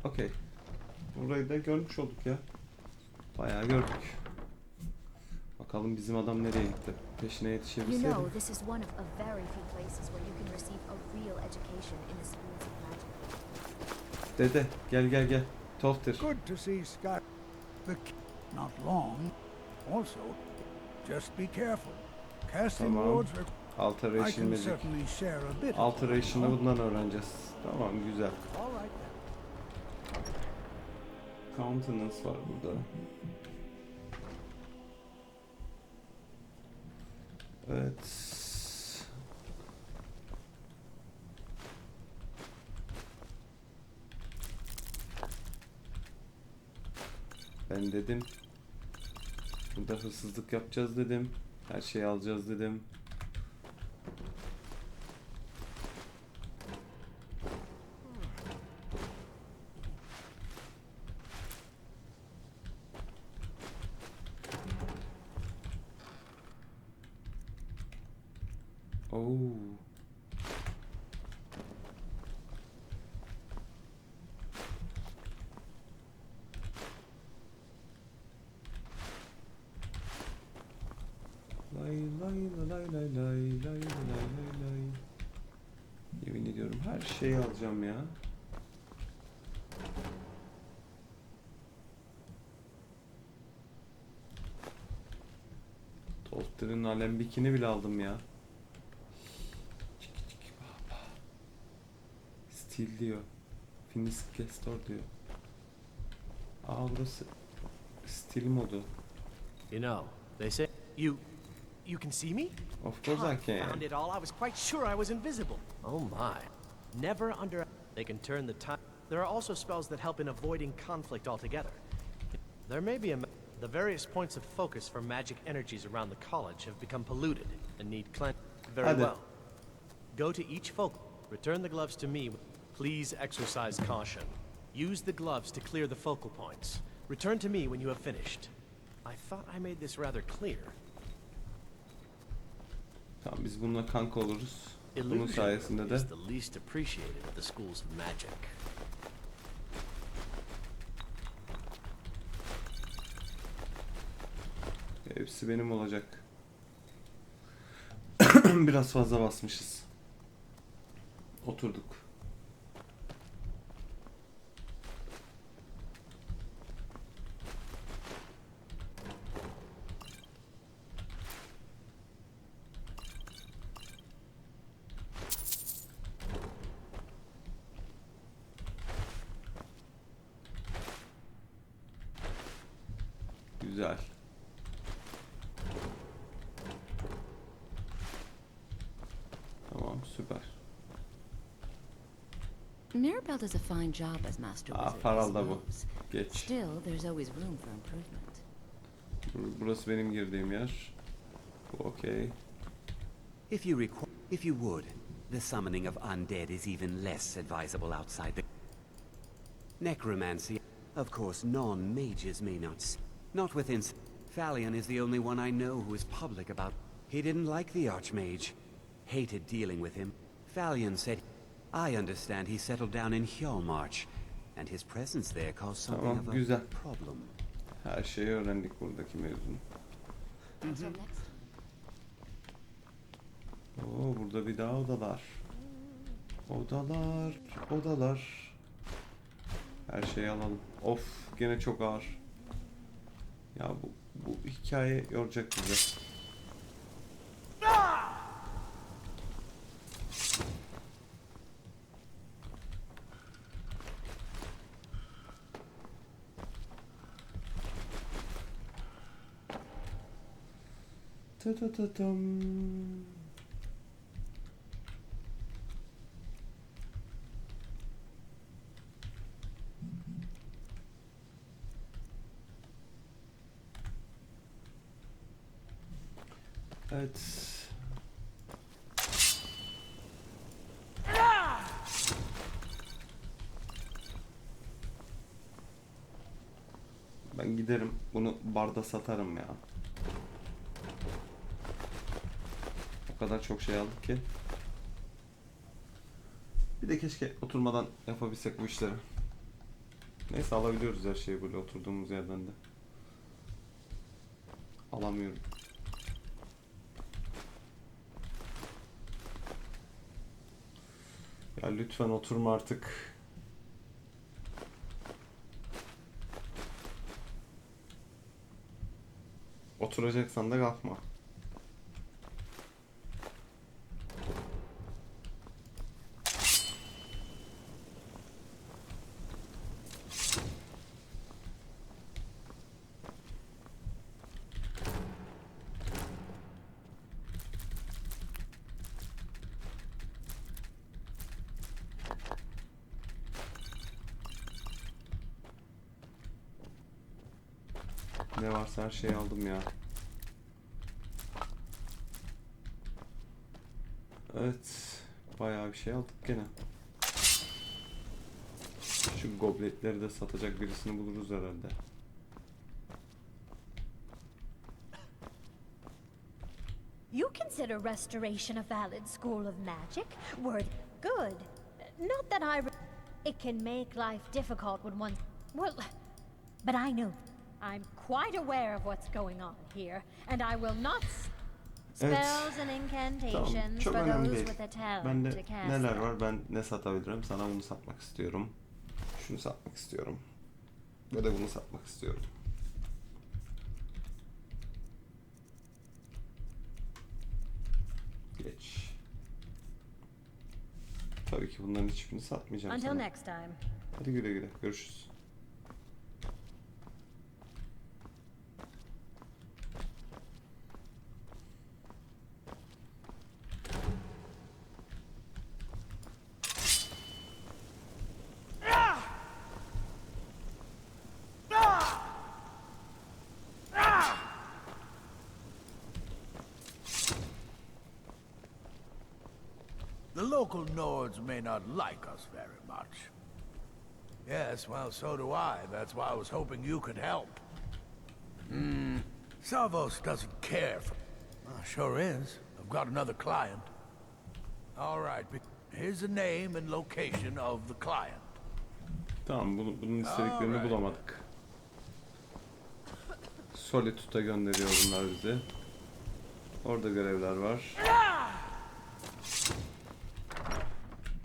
A: Okey. Burayı da görmüş olduk ya. Bayağı gördük. Bakalım bizim adam nereye gitti? Peşine
R: You
A: yetişebilseydim.
R: know, this is one of a very few places where you can receive a real education in the schools of magic.
A: Dede gel gel gel. Toftir.
Q: Good to see Sky. Not long. Also, just be careful. Casting
A: Tamam.
Q: wards are... I
A: Alteration
Q: can
A: Magic.
Q: certainly share a bit.
A: Alteration'ı bundan öğreneceğiz. Tamam, güzel.
Q: All right then.
A: Countenance var burada. Evet. Ben dedim. Burada hırsızlık yapacağız dedim. Her şeyi alacağız dedim. Oo. Lay lay lay lay lay lay lay lay. Yemin ediyorum her şeyi alacağım ya. Tolter'in alembikini bile aldım ya. Stil diyor. Finis Gestor diyor. Aa burası stil modu.
T: You know, they say you can see me?
A: Of course I can.
T: Found it all. I was quite sure I was invisible. Oh my. Never under... They can turn the time... There are also spells that help in avoiding conflict altogether. There may be the various points of focus for magic energies around the college have become polluted and need cleansing. Very well. Go to each focal. Return the gloves to me. Please exercise caution. Use the gloves to clear the focal points. Return to me when you have finished. I thought I made this rather clear.
A: Tamam biz bununla kanka oluruz. Bunun sayesinde de
T: is the least appreciated of the schools of magic.
A: Hepsi benim olacak. Biraz fazla basmışız. Oturduk. Güzel. Tamam, süper.
G: Mirabelle does a fine job as master wizard, I
A: Paral da bu.
G: suppose.
A: Geç.
G: Still, there's always room for improvement.
A: Burası benim girdiğim yer. Bu okey.
D: If you would, the summoning of undead is even less advisable outside the necromancy. Of course, non-mages may not. Not within. Falion is the only one I know who is public about. He didn't like the Archmage. Hated dealing with him. Falion said, I understand he settled down in Hjalmarch, and his presence there caused something
A: Tamam,
D: of a
A: güzel.
D: problem.
A: Her şeyi öğrendik buradaki mevzunu. Oo, burada bir daha odalar. Odalar, odalar. Her şeyi alalım. Of, gene çok ağır. Ya bu hikaye yoracak bize. Ta-ta-ta-tam. Evet. Ben giderim bunu barda satarım ya. O kadar çok şey aldık ki. Bir de keşke oturmadan yapabilsek bu işleri. Neyse, alabiliyoruz her şeyi böyle oturduğumuz yerden de. Alamıyorum. Ya lütfen oturma artık. Oturacaksan da kalkma. Ne varsa her şeyi aldım ya. Evet. Bayağı bir şey aldık gene. Şu gobletleri de satacak birisini buluruz herhalde.
U: You consider restoration a valid school of magic? Worthy. Good. Not that it can make life difficult when one... Well, but I know. I'm quite aware of what's going on here, and I will not... Spells and incantations
A: Tamam, çok
U: for
A: önemli
U: those
A: değil.
U: with a talent
A: Bende
U: to cast
A: neler
U: them.
A: var? Ben ne satabilirim? Sana bunu satmak istiyorum. Şunu satmak istiyorum. Ve de bunu satmak istiyorum. Geç. Tabii ki bunların hiçbirini satmayacağım
U: Until
A: sana.
U: next time.
A: Hadi güle güle. Görüşürüz.
V: The local Nords may not like us very much. Yes, well, so do I. That's why I was hoping you could help. Savos doesn't care for... Sure is. I've got another client. All right, here's the name and location of the client.
A: Tamam, bunun istediklerini bulamadık. Solitude'a gönderiyor bunlar bizi. Orada görevler var.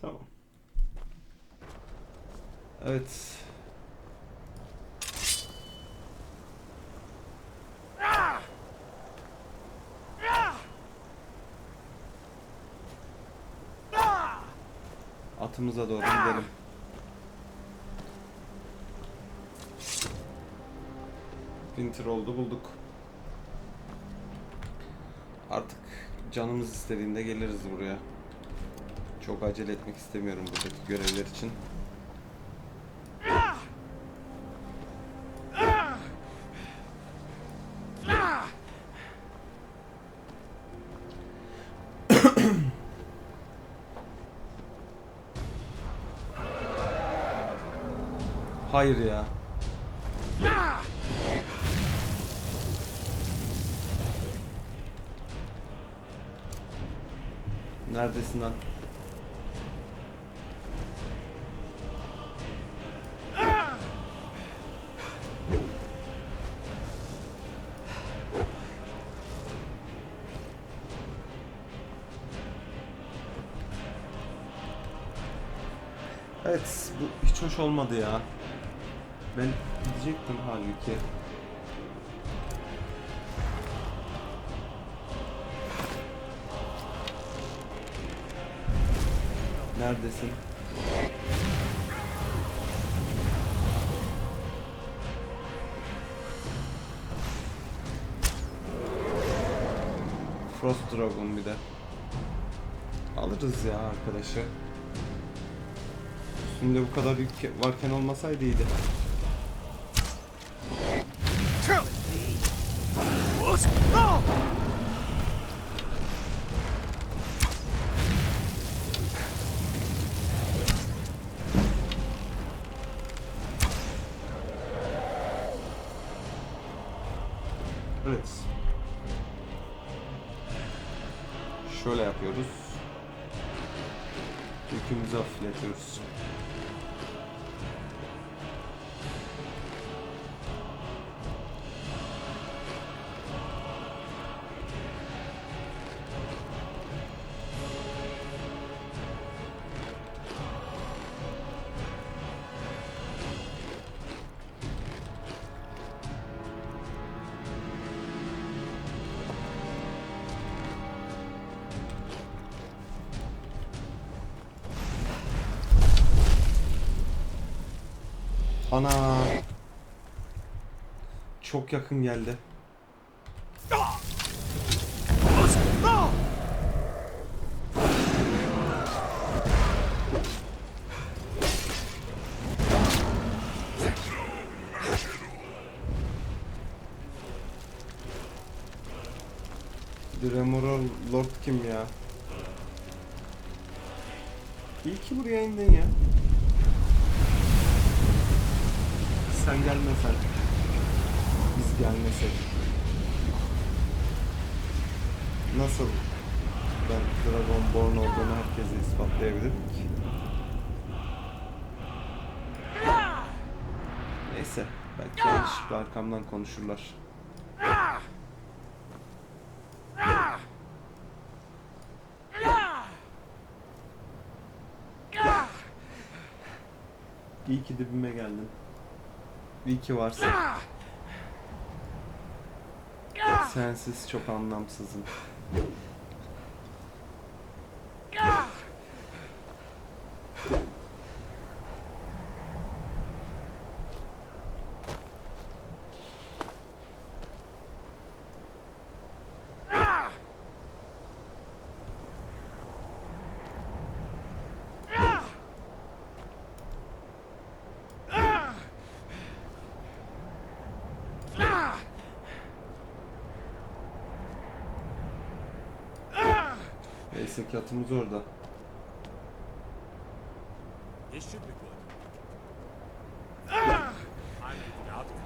A: Tamam. Evet. Atımıza doğru gidelim. Winter oldu, bulduk. Artık canımız istediğinde geliriz buraya. Çok acele etmek istemiyorum buradaki görevler için. Hayır ya. Neredesin lan? Evet, bu hiç hoş olmadı ya. Ben gidecektim halbuki. Neredesin? Frost Dragon bir de. Alırız ya arkadaşı. Üstünde bu kadar yük varken olmasaydı iyiydi. Evet. Şöyle yapıyoruz. Yükümüzü hafifletiyoruz. Ana. Çok yakın geldi. Dremoral Lord kim ya? İyi ki buraya indin ya. Sen gelmesen, biz gelmesek. Nasıl ben Dragonborn olduğunu herkese ispatlayabilirim ki? Neyse, belki yanlışlıkla arkamdan konuşurlar. İyi ki dibime geldin. İyi ki varsın. Sensiz çok anlamsızım. Neyse ki atımız orada.
J: This should be good. I'm getting out of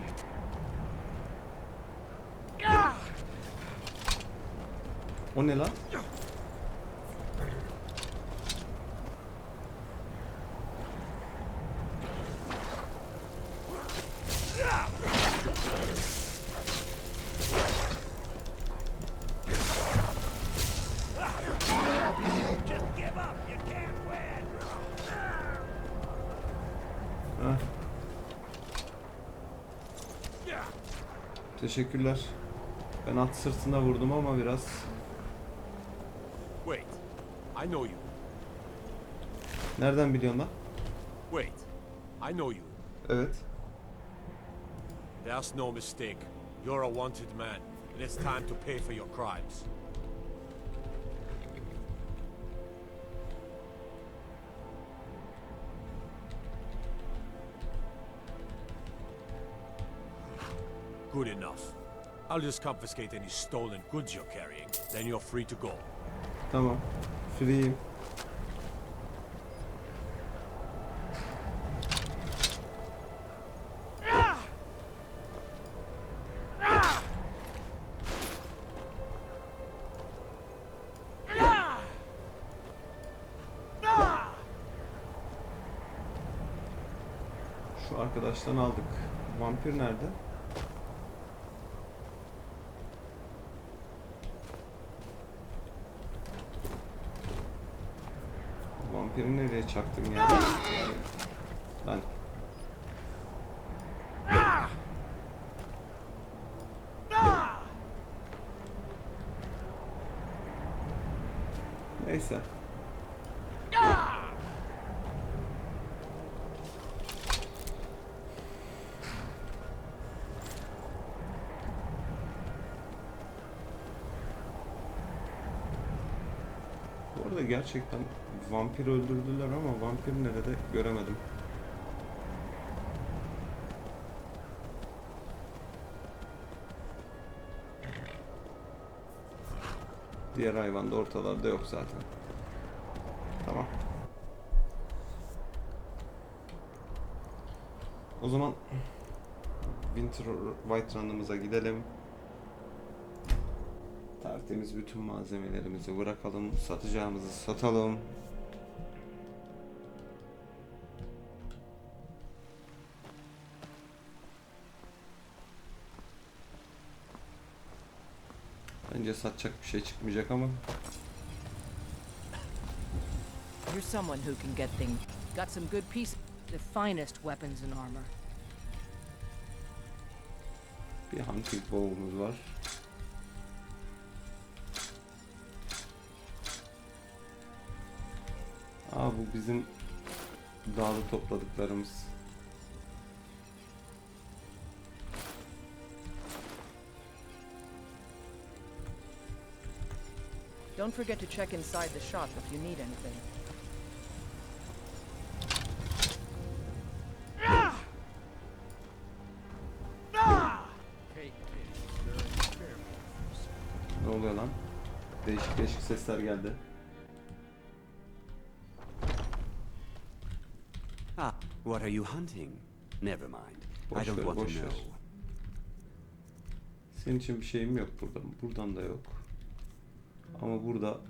J: here.
A: O ne lan? Teşekkürler. Ben at sırtına vurdum ama biraz.
J: Wait, I know you.
A: Nereden biliyorsun lan?
J: Wait, I know you.
A: Evet.
J: There's no mistake. You're a wanted man, and it's time to pay for your crimes. Good enough. I'll just confiscate any stolen goods you're carrying, then you're free to go.
A: Tamam. Free'yim. Şu arkadaştan aldık. Vampir nerede? vampiri nereye çaktım ya? Lan. Neyse. Bu arada gerçekten vampir öldürdüler ama vampir nerede göremedim. Diğer hayvan da ortalarda yok zaten. Tamam. O zaman White Run'ımıza gidelim. Tertemiz bütün malzemelerimizi bırakalım. Satacağımızı satalım. Bence satacak bir şey çıkmayacak ama.
E: You're someone who can get things. Got some good pieces. The finest weapons and armor.
A: Bir hunting bow'umuz var. Bu bizim dağda topladıklarımız.
E: Don't forget to check inside the shop if you need anything.
A: Ne oluyor lan? Değişik değişik sesler geldi.
D: What are you hunting? Never mind.
A: Boş
D: I don't
A: ver,
D: want to
A: boş ver.
D: know.
A: Senin için bir şeyim yok buradan. Buradan da yok. Ama burada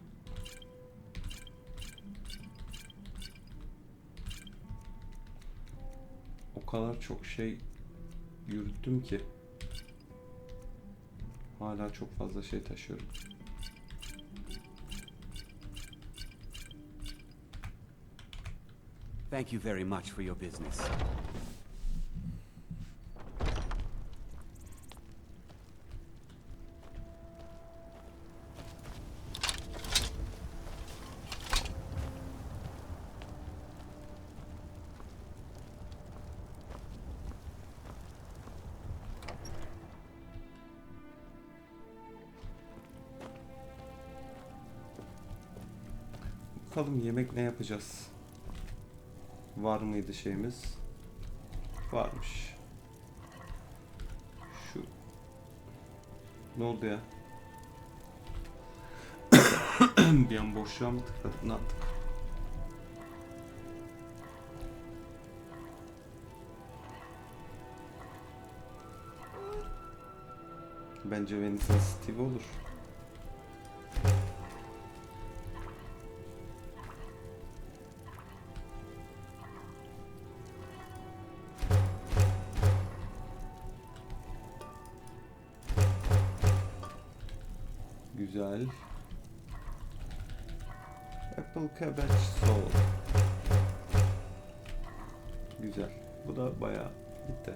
A: o kadar çok şey yürüttüm ki hala çok fazla şey taşıyorum.
D: Thank you very much for your business.
A: Bakalım yemek ne yapacağız? Var mıydı şeyimiz? Varmış. Şu. Ne oldu ya? Bir an boşluğa mı tıkladık? Ne yaptık? Bence Venüs'ün Steve olur. Güzel. Apple cabbage soul. Güzel. Bu da bayağı bitti.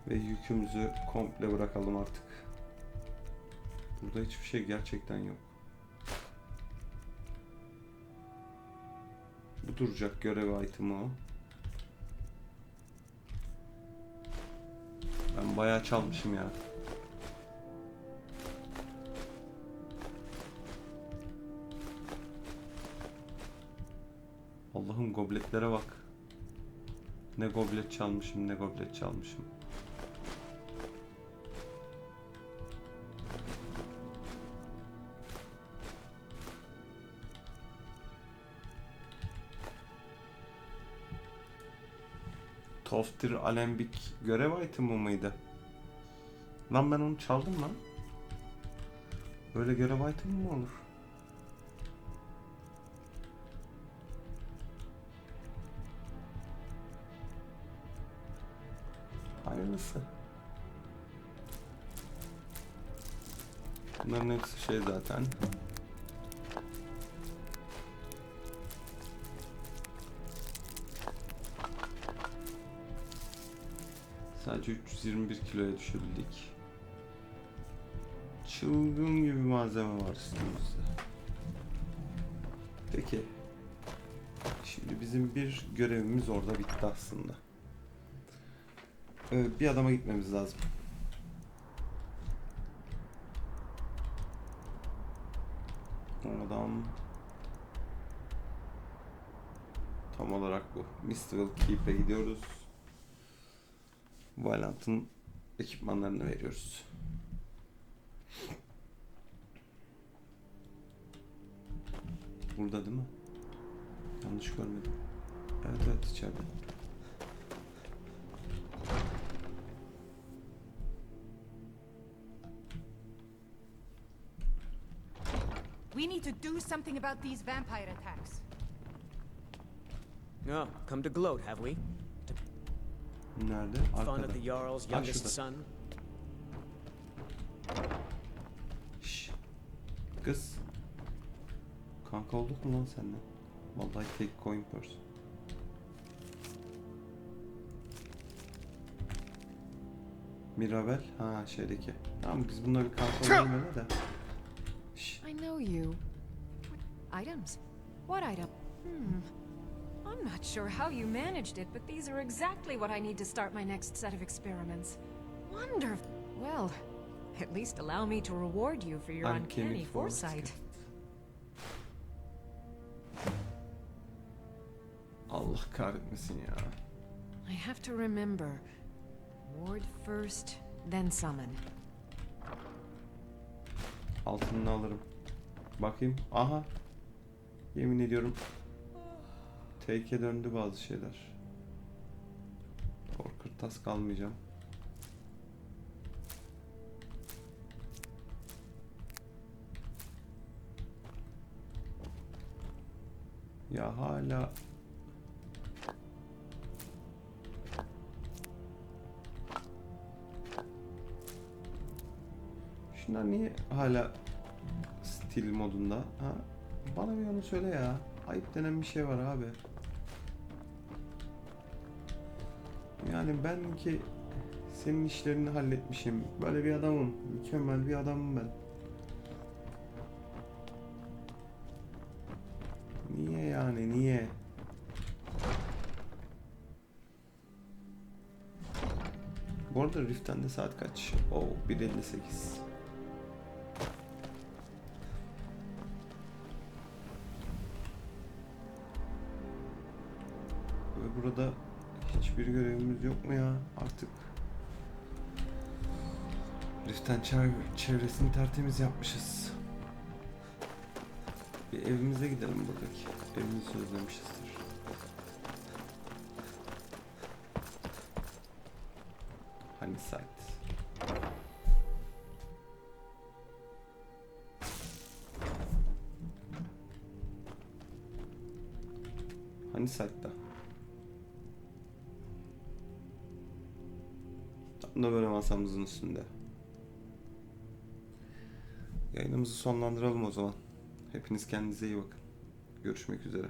A: Ve yükümüzü komple bırakalım artık. Burada hiçbir şey gerçekten yok. Bu duracak görev item'ı o. Ben bayağı çalmışım ya. Allah'ım gobletlere bak. Ne goblet çalmışım, ne goblet çalmışım. Toftir alembik görev item'ı mıydı? Lan ben onu çaldım lan. Böyle görev item mı olur? Hayırlısı. Bunların hepsi şey zaten. Sadece 321 kiloya düşebildik. Çılgın gibi malzeme var üstümüzde. Peki. Şimdi bizim bir görevimiz orada bitti aslında. Bir adama gitmemiz lazım. O adam tam olarak bu. Mystical Keep'e gidiyoruz. Valiant'ın ekipmanlarını veriyoruz. Burada değil mi? Yanlış görmedim. Evet evet, içeride.
F: We need to do something about these vampire attacks.
P: Oh, come to gloat, have we?
A: Nerede?
P: Fun
A: Arkada.
P: of the Jarl's
A: Ha,
P: youngest
A: şurada.
P: son.
A: Şşş. Kız. Kanka olduk mu lan seninle? Vallahi take coin purse. Mirabel. Ha şeydeki. Tamam, biz bununla bir kanka olalım öyle de. Şşş.
E: I know you. Items? What item? I'm not sure how you managed it, but these are exactly what I need to start my next set of experiments. Wonderful. Well, at least allow me to reward you for your uncanny foresight.
A: Allah kahretmesin ya.
E: I have to remember. Ward first, then summon.
A: Altını alırım. Bakayım. Aha. Yemin ediyorum. Take'e döndü bazı şeyler. Korkırtas kalmayacağım. Ya hala şunlar niye hala stil modunda? Ha? Bana bir onu söyle ya. Ayıp denen bir şey var abi. Yani ben ki senin işlerini halletmişim. Böyle bir adamım. Mükemmel bir adamım ben. Niye yani? Niye? Bu arada Rift'ten de saat kaç? Oo, 1:58. Ve burada hiçbir görevimiz yok mu ya? Artık Rift'ten çevresini tertemiz yapmışız. Bir evimize gidelim buradaki. Evimizi özlemişizdir. Hani site? Hani site'da? Tam da böyle masamızın üstünde. Yayınımızı sonlandıralım o zaman. Hepiniz kendinize iyi bakın. Görüşmek üzere.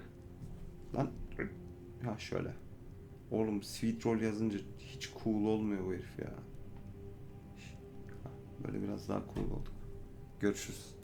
A: Lan ha şöyle. Oğlum sweet roll yazınca hiç cool olmuyor bu herif ya. Böyle biraz daha cool olduk. Görüşürüz.